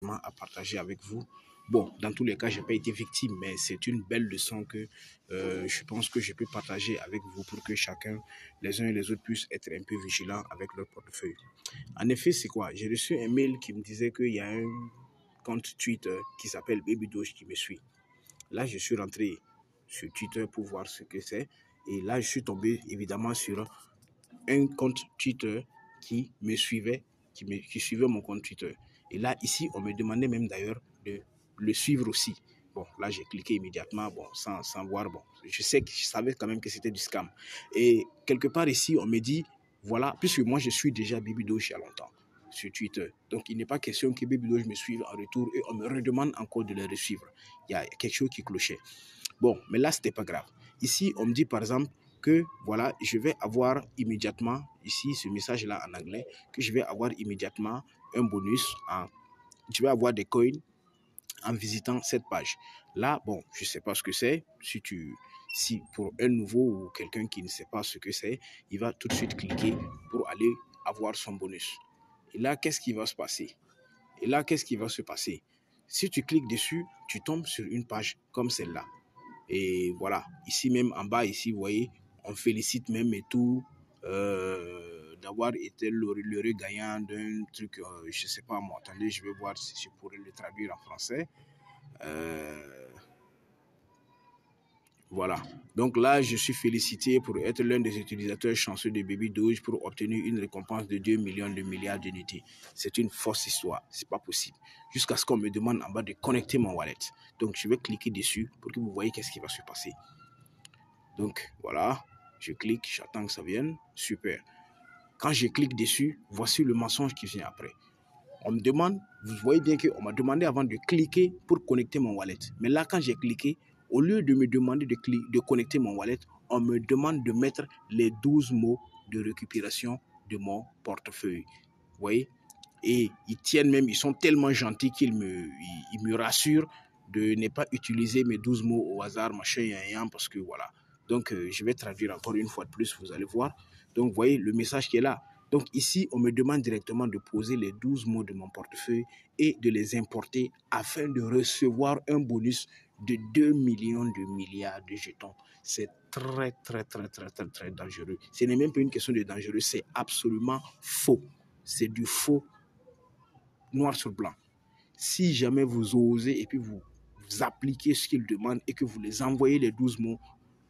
à partager avec vous. Bon, dans tous les cas, je n'ai pas été victime, mais c'est une belle leçon que je pense que je peux partager avec vous pour que chacun, les uns et les autres, puissent être un peu vigilants avec leur portefeuille. En effet, c'est quoi? J'ai reçu un mail qui me disait qu'il y a un compte Twitter qui s'appelle Baby Doge qui me suit. Là, je suis rentré sur Twitter pour voir ce que c'est. Et là, je suis tombé évidemment sur un compte Twitter qui me suivait, qui suivait mon compte Twitter. Et là, ici, on me demandait même d'ailleurs de le suivre aussi. Bon, là, j'ai cliqué immédiatement, bon, sans voir. Bon, je savais quand même que c'était du scam. Et quelque part ici, on me dit, voilà, puisque moi, je suis déjà Baby Doge il y a longtemps sur Twitter. Donc, il n'est pas question que Baby Doge me suive en retour et on me redemande encore de le suivre. Il y a quelque chose qui clochait. Bon, mais là, c'était pas grave. Ici, on me dit, par exemple, que voilà, je vais avoir immédiatement, ici, ce message-là en anglais, que je vais avoir immédiatement un bonus, je vais avoir des coins en visitant cette page. Là, bon, je ne sais pas ce que c'est. Si pour un nouveau ou quelqu'un qui ne sait pas ce que c'est, il va tout de suite cliquer pour aller avoir son bonus. Et là, qu'est-ce qui va se passer? Si tu cliques dessus, tu tombes sur une page comme celle-là. Et voilà, ici même en bas, ici, vous voyez, on félicite même et tout d'avoir été l'heureux gagnant d'un truc, je ne sais pas moi. Attendez, je vais voir si je pourrais le traduire en français. Voilà. Donc là, je suis félicité pour être l'un des utilisateurs chanceux de Baby Doge pour obtenir une récompense de 2 millions de milliards d'unités. C'est une fausse histoire. C'est pas possible. Jusqu'à ce qu'on me demande en bas de connecter mon wallet. Donc, je vais cliquer dessus pour que vous voyez qu'est-ce qui va se passer. Donc, voilà. Je clique, j'attends que ça vienne. Super. Quand je clique dessus, voici le mensonge qui vient après. On me demande, vous voyez bien qu'on m'a demandé avant de cliquer pour connecter mon wallet. Mais là, quand j'ai cliqué, au lieu de me demander de connecter mon wallet, on me demande de mettre les 12 mots de récupération de mon portefeuille. Vous voyez? Et ils sont tellement gentils qu'ils me rassurent de ne pas utiliser mes 12 mots au hasard, machin, parce que voilà. Donc, je vais traduire encore une fois de plus, vous allez voir. Donc, vous voyez le message qui est là. Donc, ici, on me demande directement de poser les 12 mots de mon portefeuille et de les importer afin de recevoir un bonus de 2 millions de milliards de jetons. C'est très, très, très, très, très, très dangereux. Ce n'est même pas une question de dangereux, c'est absolument faux. C'est du faux noir sur blanc. Si jamais vous osez et puis vous appliquez ce qu'ils demandent et que vous les envoyez les 12 mots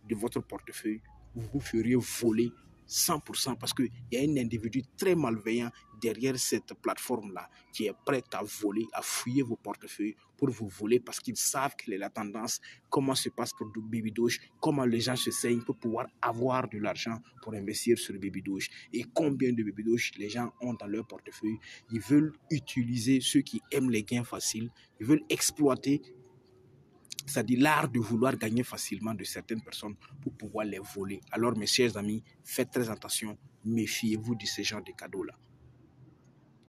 de votre portefeuille, vous vous feriez voler 100% parce qu'il y a un individu très malveillant derrière cette plateforme-là qui est prêt à voler, à fouiller vos portefeuilles pour vous voler parce qu'ils savent quelle est la tendance, comment se passe pour du Baby Doge, comment les gens se saignent pour pouvoir avoir de l'argent pour investir sur le Baby Doge et combien de Baby Doge les gens ont dans leur portefeuille. Ils veulent utiliser ceux qui aiment les gains faciles, ils veulent exploiter, c'est-à-dire l'art de vouloir gagner facilement de certaines personnes pour pouvoir les voler. Alors, mes chers amis, faites très attention, méfiez-vous de ce genre de cadeaux-là.